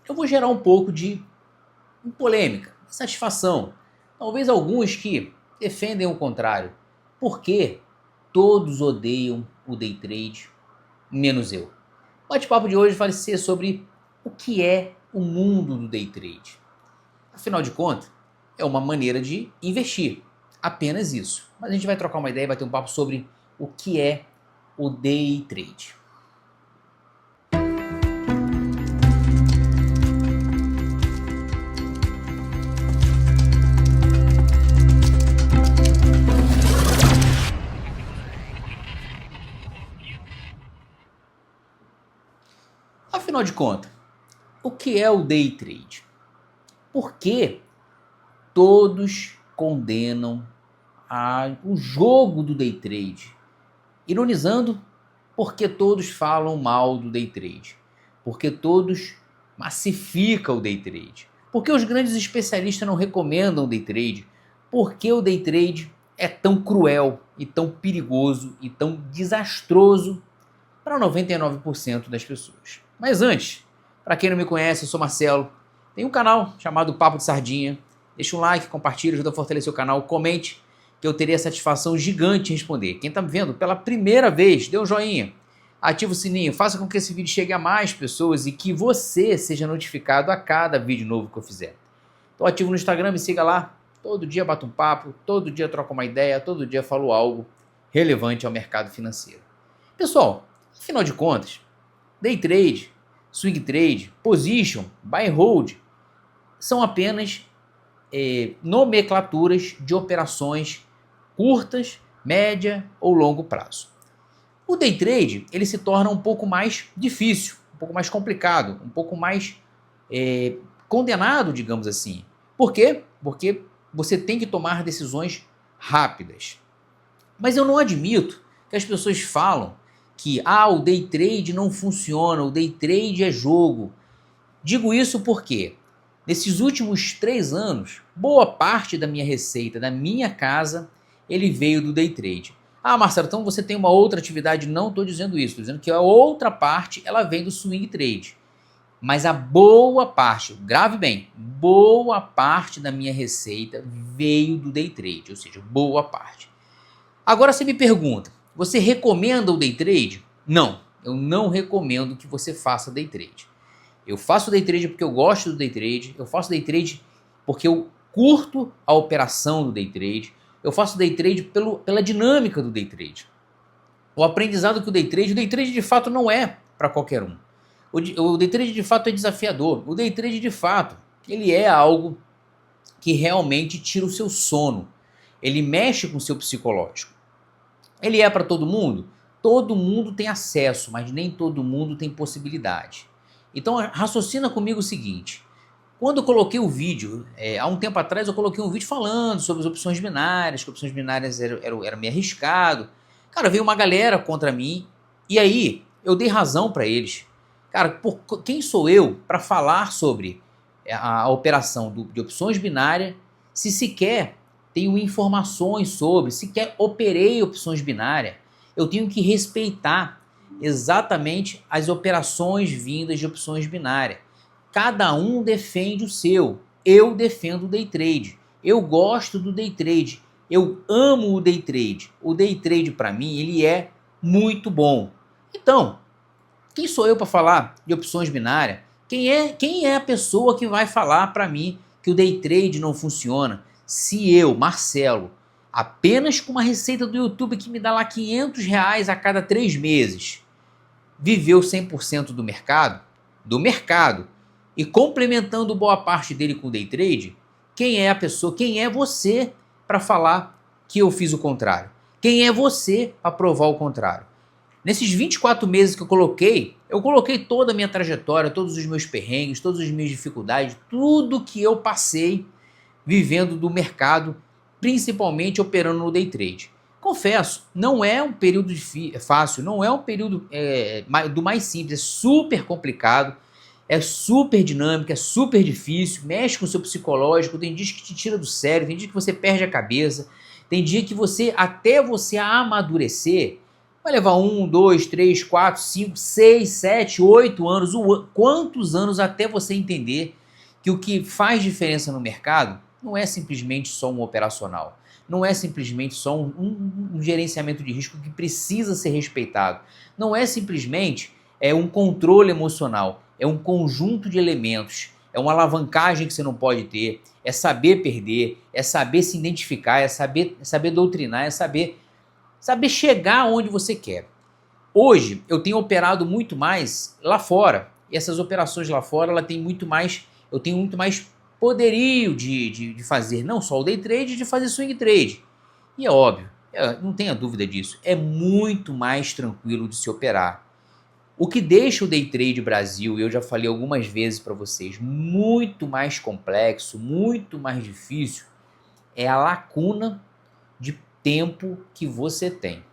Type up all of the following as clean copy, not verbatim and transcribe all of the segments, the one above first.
eu vou gerar um pouco de polêmica, satisfação. Talvez alguns que defendem o contrário. Porque todos odeiam o day trade, menos eu. O bate-papo de hoje vai ser sobre o que é o mundo do day trade. Afinal de contas, é uma maneira de investir. Apenas isso. Mas a gente vai trocar uma ideia e vai ter um papo sobre o que é o day trade. Afinal de contas, o que é o day trade? Por que todos condenam o jogo do day trade? Ironizando, porque todos falam mal do day trade. Porque todos massificam o day trade. Porque os grandes especialistas não recomendam o day trade. Porque o day trade é tão cruel e tão perigoso e tão desastroso para 99% das pessoas. Mas antes, para quem não me conhece, eu sou Marcelo, tem um canal chamado Papo de Sardinha. Deixa um like, compartilha, ajuda a fortalecer o canal, comente, que eu terei a satisfação gigante em responder. Quem está me vendo pela primeira vez, dê um joinha, ativa o sininho, faça com que esse vídeo chegue a mais pessoas e que você seja notificado a cada vídeo novo que eu fizer. Estou ativo no Instagram, me siga lá, todo dia bato um papo, todo dia troco uma ideia, todo dia falo algo relevante ao mercado financeiro. Pessoal, afinal de contas, day trade, swing trade, position, buy and hold são apenas nomenclaturas de operações curtas, média ou longo prazo. O day trade ele se torna um pouco mais difícil, um pouco mais complicado, um pouco mais condenado, digamos assim. Por quê? Porque você tem que tomar decisões rápidas. Mas eu não admito que as pessoas falam que o day trade não funciona, o day trade é jogo. Digo isso porque nesses últimos 3 anos, boa parte da minha receita, da minha casa, ele veio do day trade. Marcelo, então você tem uma outra atividade? Não estou dizendo isso, estou dizendo que a outra parte ela vem do swing trade. Mas a boa parte, grave bem, boa parte da minha receita veio do day trade, ou seja, boa parte. Agora você me pergunta, você recomenda o day trade? Não, eu não recomendo que você faça day trade. Eu faço day trade porque eu gosto do day trade, eu faço day trade porque eu curto a operação do day trade, eu faço day trade pela dinâmica do day trade. O aprendizado que o day trade de fato não é para qualquer um. O day trade de fato é desafiador, o day trade de fato ele é algo que realmente tira o seu sono, ele mexe com o seu psicológico. Ele é para todo mundo? Todo mundo tem acesso, mas nem todo mundo tem possibilidade. Então raciocina comigo o seguinte, quando eu coloquei o vídeo, há um tempo atrás eu coloquei um vídeo falando sobre as opções binárias, que opções binárias era meio arriscado. Cara, veio uma galera contra mim e aí eu dei razão para eles. Cara, quem sou eu para falar sobre a operação de opções binárias se sequer tenho informações sobre, sequer operei opções binárias? Eu tenho que respeitar exatamente as operações vindas de opções binárias. Cada um defende o seu. Eu defendo o day trade. Eu gosto do day trade. Eu amo o day trade. O day trade para mim ele é muito bom. Então, quem sou eu para falar de opções binárias? Quem é a pessoa que vai falar para mim que o day trade não funciona? Se eu, Marcelo, apenas com uma receita do YouTube que me dá lá R$500 a cada 3 meses, viveu 100% do mercado, e complementando boa parte dele com day trade, quem é a pessoa, quem é você para falar que eu fiz o contrário? Quem é você para provar o contrário? Nesses 24 meses que eu coloquei toda a minha trajetória, todos os meus perrengues, todas as minhas dificuldades, tudo que eu passei vivendo do mercado, principalmente operando no day trade. Confesso, não é um período fácil, não é um período do mais simples, é super complicado, é super dinâmico, é super difícil, mexe com o seu psicológico, tem dias que te tira do sério, tem dias que você perde a cabeça, tem dia que até você amadurecer, Vai levar 1, 2, 3, 4, 5, 6, 7, 8 anos, quantos anos até você entender que o que faz diferença no mercado não é simplesmente só um operacional, não é simplesmente só um gerenciamento de risco que precisa ser respeitado, não é simplesmente um controle emocional, é um conjunto de elementos, é uma alavancagem que você não pode ter, é saber perder, é saber se identificar, é saber doutrinar, é saber chegar onde você quer. Hoje eu tenho operado muito mais lá fora, e essas operações lá fora eu tenho muito mais poderio de fazer não só o day trade, de fazer swing trade. E é óbvio, não tenha dúvida disso, é muito mais tranquilo de se operar. O que deixa o day trade Brasil, e eu já falei algumas vezes para vocês, muito mais complexo, muito mais difícil, é a lacuna de tempo que você tem.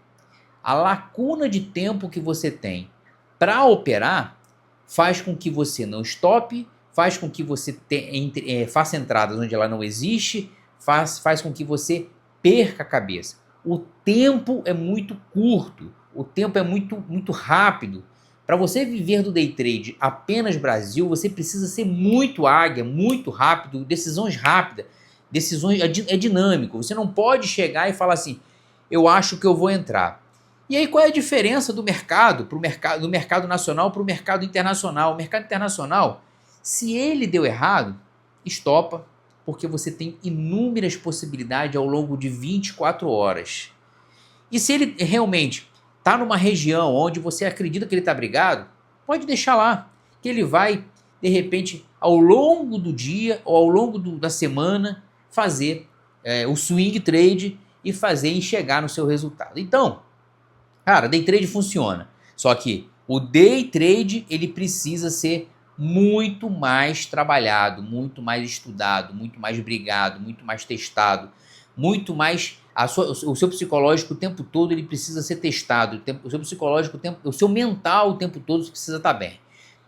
A lacuna de tempo que você tem para operar faz com que você não stoppe, faz com que você faça entradas onde ela não existe, faz com que você perca a cabeça. O tempo é muito curto, o tempo é muito rápido. Para você viver do day trade apenas Brasil, você precisa ser muito águia, muito rápido, decisões rápidas, é dinâmico. Você não pode chegar e falar assim, eu acho que eu vou entrar. E aí qual é a diferença do mercado, do mercado nacional para o mercado internacional? O mercado internacional, se ele deu errado, estopa, porque você tem inúmeras possibilidades ao longo de 24 horas. E se ele realmente está numa região onde você acredita que ele está brigado, pode deixar lá, que ele vai, de repente, ao longo do dia ou ao longo da semana, fazer o swing trade e chegar no seu resultado. Então, cara, day trade funciona, só que o day trade ele precisa ser muito mais trabalhado, muito mais estudado, muito mais brigado, muito mais testado, muito mais o seu psicológico o tempo todo ele precisa ser testado, o seu psicológico, o seu mental o tempo todo precisa estar bem.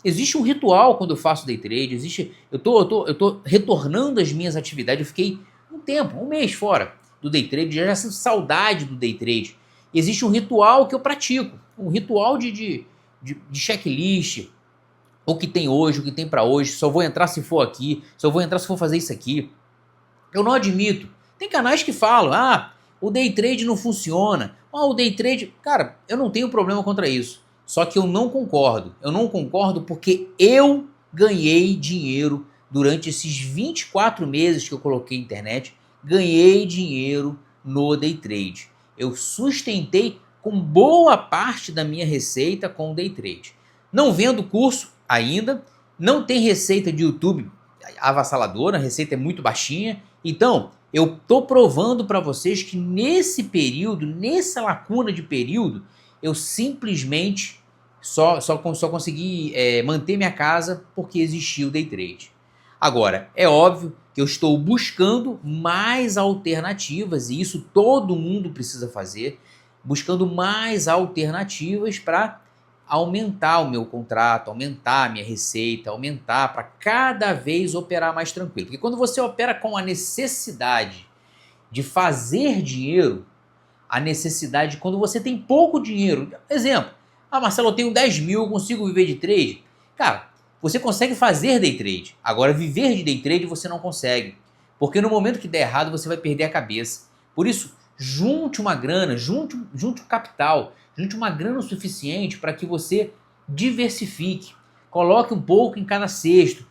Existe um ritual quando eu faço day trade, eu tô retornando às minhas atividades, eu fiquei um tempo, um mês fora do day trade, já sinto saudade do day trade. Existe um ritual que eu pratico, um ritual de checklist, o que tem hoje, o que tem para hoje, só vou entrar se for aqui, só vou entrar se for fazer isso aqui. Eu não admito. Tem canais que falam, o day trade não funciona, o day trade... Cara, eu não tenho problema contra isso, só que eu não concordo. Eu não concordo porque eu ganhei dinheiro durante esses 24 meses que eu coloquei na internet, ganhei dinheiro no day trade. Eu sustentei com boa parte da minha receita com o day trade. Não vendo curso ainda, não tem receita de YouTube avassaladora, a receita é muito baixinha. Então, eu tô provando para vocês que nesse período, nessa lacuna de período, eu simplesmente só consegui manter minha casa porque existiu o day trade. Agora, é óbvio que eu estou buscando mais alternativas, e isso todo mundo precisa fazer, buscando mais alternativas para aumentar o meu contrato, aumentar a minha receita, aumentar para cada vez operar mais tranquilo. Porque quando você opera com a necessidade de fazer dinheiro, a necessidade, quando você tem pouco dinheiro, exemplo, Marcelo, eu tenho 10 mil, eu consigo viver de trade? Cara, você consegue fazer day trade, agora viver de day trade você não consegue, porque no momento que der errado você vai perder a cabeça. Por isso, junte uma grana, junte um capital, junte uma grana o suficiente para que você diversifique, coloque um pouco em cada cesto,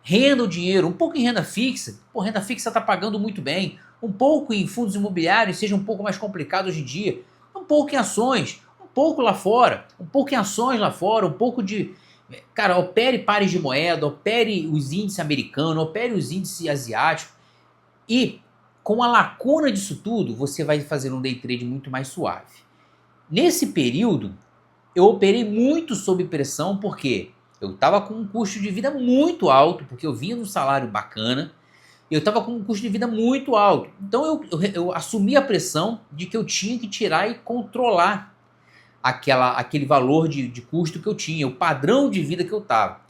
renda o dinheiro, um pouco em renda fixa, renda fixa está pagando muito bem, um pouco em fundos imobiliários, seja um pouco mais complicado hoje em dia, um pouco em ações, um pouco lá fora, um pouco em ações lá fora, um pouco de... Cara, opere pares de moeda, opere os índices americanos, opere os índices asiáticos e com a lacuna disso tudo, você vai fazer um day trade muito mais suave. Nesse período, eu operei muito sob pressão porque eu estava com um custo de vida muito alto, porque eu vinha num salário bacana, eu estava com um custo de vida muito alto. Então eu assumi a pressão de que eu tinha que tirar e controlar aquele valor de custo que eu tinha, o padrão de vida que eu estava.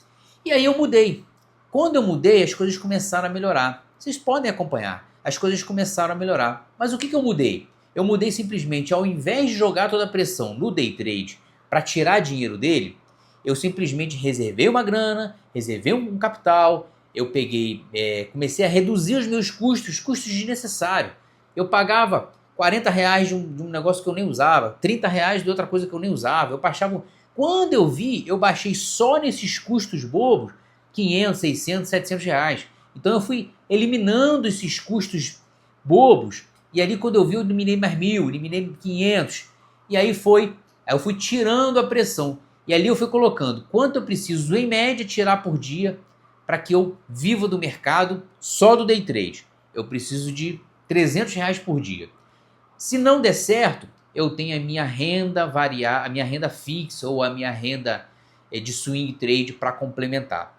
E aí eu mudei. Quando eu mudei, as coisas começaram a melhorar. Vocês podem acompanhar. As coisas começaram a melhorar. Mas o que eu mudei? eu mudei simplesmente, ao invés de jogar toda a pressão no day trade para tirar dinheiro dele, eu simplesmente reservei uma grana, reservei um capital, eu peguei, comecei a reduzir os meus custos desnecessários. Eu pagava R$ 40 de um negócio que eu nem usava, R$ 30 de outra coisa que eu nem usava. Eu baixava. Quando eu vi, eu baixei só nesses custos bobos 500, 600, R$ 700. Então eu fui eliminando esses custos bobos. E ali quando eu vi, eu eliminei mais 1.000, eliminei 500. E aí eu fui tirando a pressão. E ali eu fui colocando quanto eu preciso em média tirar por dia para que eu viva do mercado só do day trade. Eu preciso de R$ 300 por dia. Se não der certo, eu tenho a minha renda variável, a minha renda fixa ou a minha renda de swing trade para complementar.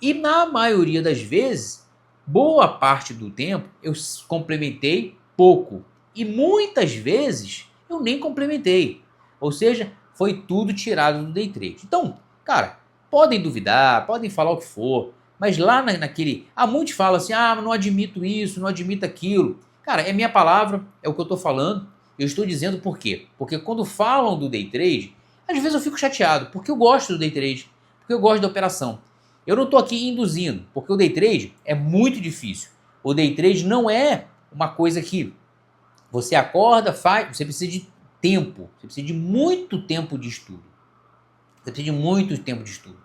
E na maioria das vezes, boa parte do tempo, eu complementei pouco. E muitas vezes eu nem complementei. Ou seja, foi tudo tirado do day trade. Então, cara, podem duvidar, podem falar o que for, mas lá naquele... muitos falam assim, não admito isso, não admito aquilo. Cara, é minha palavra, é o que eu estou falando. Eu estou dizendo por quê? Porque quando falam do day trade, às vezes eu fico chateado, porque eu gosto do day trade, porque eu gosto da operação. Eu não estou aqui induzindo, porque o day trade é muito difícil. O day trade não é uma coisa que você acorda, faz, você precisa de tempo, você precisa de muito tempo de estudo. Você precisa de muito tempo de estudo.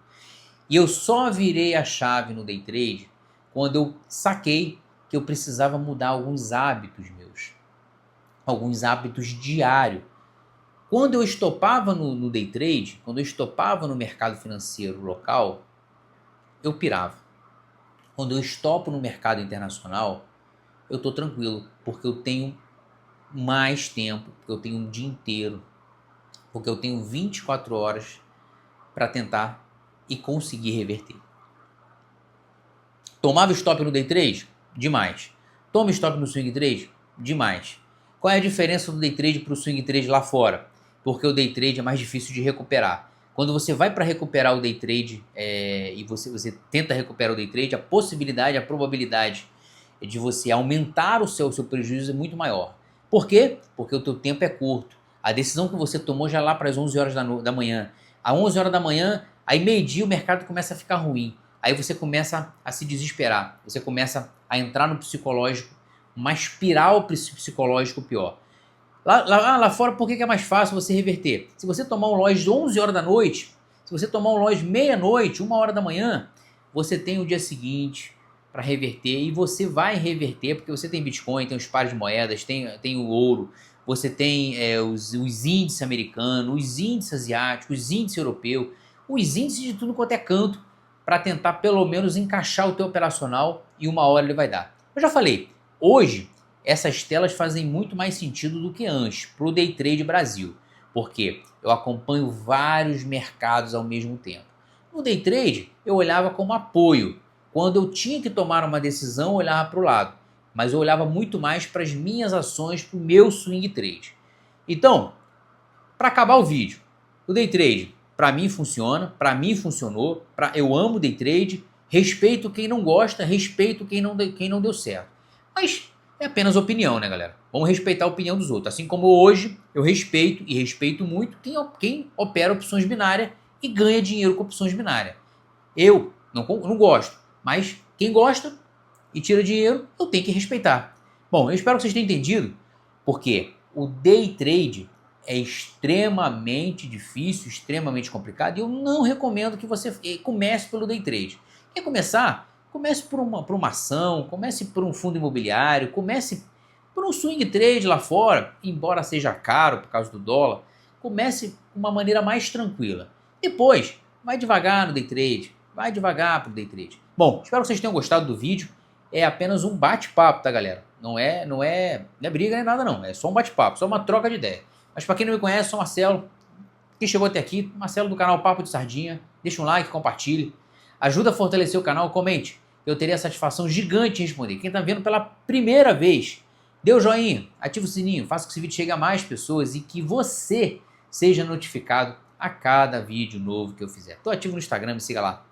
E eu só virei a chave no day trade quando eu saquei que eu precisava mudar alguns hábitos meus. Alguns hábitos diários. Quando eu estopava no day trade, quando eu estopava no mercado financeiro local, eu pirava. Quando eu estopo no mercado internacional, eu estou tranquilo, porque eu tenho mais tempo, porque eu tenho um dia inteiro, porque eu tenho 24 horas para tentar e conseguir reverter. Tomava stop no day trade? Demais. Toma stop no swing trade? Demais. Qual é a diferença do day trade para o swing trade lá fora? Porque o day trade é mais difícil de recuperar. Quando você vai para recuperar o day trade e você tenta recuperar o day trade, a possibilidade, a probabilidade de você aumentar o seu prejuízo é muito maior. Por quê? Porque o teu tempo é curto. A decisão que você tomou já lá para as 11 horas da manhã. Às 11 horas da manhã, aí meio-dia o mercado começa a ficar ruim. Aí você começa a se desesperar. Você começa a entrar no psicológico, uma espiral psicológico pior. Lá fora, por que é mais fácil você reverter? Se você tomar um loss de 11 horas da noite, se você tomar um loss meia-noite, 1 hora da manhã, você tem o dia seguinte para reverter e você vai reverter porque você tem Bitcoin, tem os pares de moedas, tem o ouro, você tem os índices americanos, os índices asiáticos, os índices europeus, os índices de tudo quanto é canto para tentar pelo menos encaixar o teu operacional e 1 hora ele vai dar. Eu já falei, hoje essas telas fazem muito mais sentido do que antes para o Day Trade Brasil, porque eu acompanho vários mercados ao mesmo tempo. No Day Trade eu olhava como apoio, quando eu tinha que tomar uma decisão eu olhava para o lado, mas eu olhava muito mais para as minhas ações, para o meu swing trade. Então, para acabar o vídeo, o Day Trade para mim funciona, para mim funcionou, eu amo Day Trade, respeito quem não gosta, respeito quem não deu certo. Mas é apenas opinião, né, galera? Vamos respeitar a opinião dos outros. Assim como hoje eu respeito e respeito muito quem opera opções binárias e ganha dinheiro com opções binárias. Eu não gosto, mas quem gosta e tira dinheiro, eu tenho que respeitar. Bom, eu espero que vocês tenham entendido, porque o day trade é extremamente difícil, extremamente complicado, e eu não recomendo que você comece pelo day trade. Quer começar? Comece por uma ação, comece por um fundo imobiliário, comece por um swing trade lá fora, embora seja caro por causa do dólar, comece de uma maneira mais tranquila. Depois, vai devagar no day trade, vai devagar para o day trade. Bom, espero que vocês tenham gostado do vídeo. É apenas um bate-papo, tá, galera? Não é briga nem nada, não. É só um bate-papo, só uma troca de ideia. Mas para quem não me conhece, sou Marcelo. Quem chegou até aqui, Marcelo do canal Papo de Sardinha. Deixa um like, compartilhe. Ajuda a fortalecer o canal, comente. Eu teria a satisfação gigante em responder. Quem está vendo pela primeira vez, dê o joinha, ativa o sininho, faça com que esse vídeo chegue a mais pessoas e que você seja notificado a cada vídeo novo que eu fizer. Estou ativo no Instagram, me siga lá.